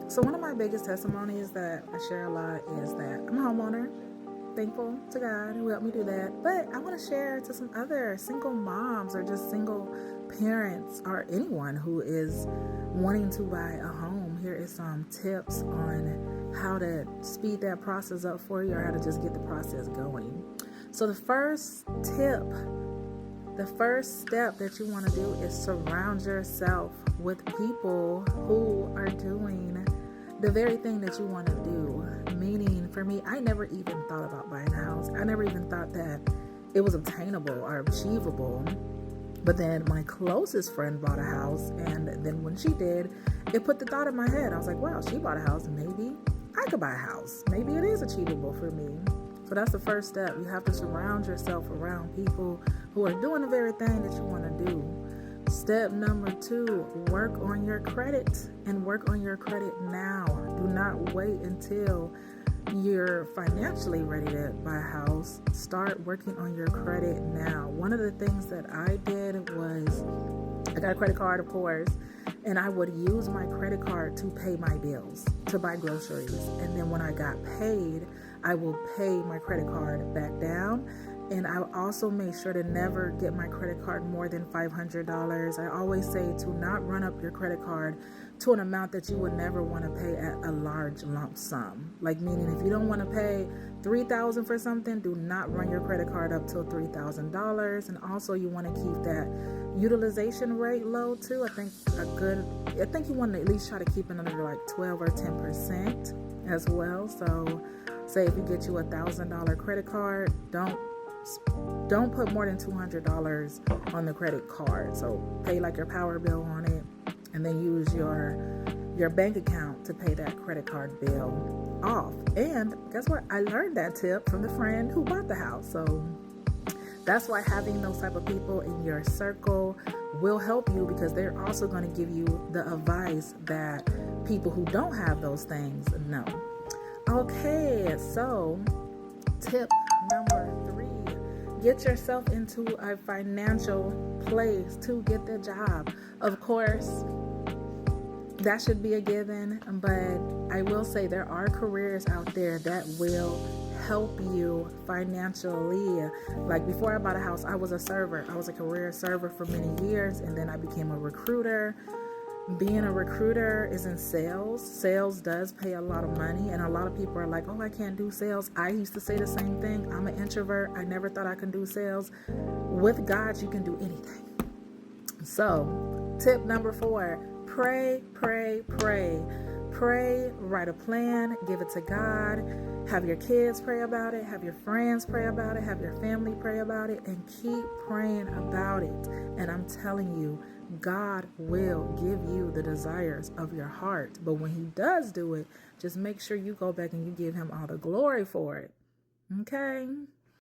So one of my biggest testimonies that I share a lot is that I'm a homeowner. Thankful to God who helped me do that. But I want to share to some other single moms or just single parents or anyone who is wanting to buy a home. Here is some tips on how to speed that process up for you or how to just get the process going. So the first step that you want to do is surround yourself with people who are doing the very thing that you want to do. Meaning, for me, I never even thought about buying a house. I never even thought that it was obtainable or achievable. But then my closest friend bought a house, and then when she did, it put the thought in my head. I was like, wow, she bought a house. Maybe I could buy a house. Maybe it is achievable for me. So that's the first step. You have to surround yourself around people who are doing the very thing that you want to do. Step number 2, work on your credit, and work on your credit now. Do not wait until you're financially ready to buy a house. Start working on your credit now. One of the things that I did was I got a credit card, of course, and I would use my credit card to pay my bills, to buy groceries. And then when I got paid, I will pay my credit card back down. And I also make sure to never get my credit card more than $500. I always say to not run up your credit card to an amount that you would never want to pay at a large lump sum. Like, meaning if you don't want to pay $3,000 for something, do not run your credit card up till $3,000. And also you want to keep that utilization rate low too. I think you want to at least try to keep it under like 12 or 10% as well. So say if you get you $1,000 credit card, don't put more than $200 on the credit card. So pay like your power bill on it, and then use your bank account to pay that credit card bill off. And guess what? I learned that tip from the friend who bought the house. So that's why having those type of people in your circle will help you, because they're also going to give you the advice that people who don't have those things know. Okay, so tip number 3. Get yourself into a financial place to get the job. Of course, that should be a given, but I will say there are careers out there that will help you financially. Like before I bought a house, I was a server. I was a career server for many years, and then I became a recruiter. Being a recruiter is in sales. Sales does pay a lot of money, and a lot of people are like, oh, I can't do sales. I used to say the same thing. I'm an introvert. I never thought I could do sales. With God, you can do anything. So, tip number 4, pray, pray, pray. Pray, write a plan, give it to God. Have your kids pray about it. Have your friends pray about it. Have your family pray about it, and keep praying about it. And I'm telling you, God will give you the desires of your heart. But when he does do it, just make sure you go back and you give him all the glory for it. Okay?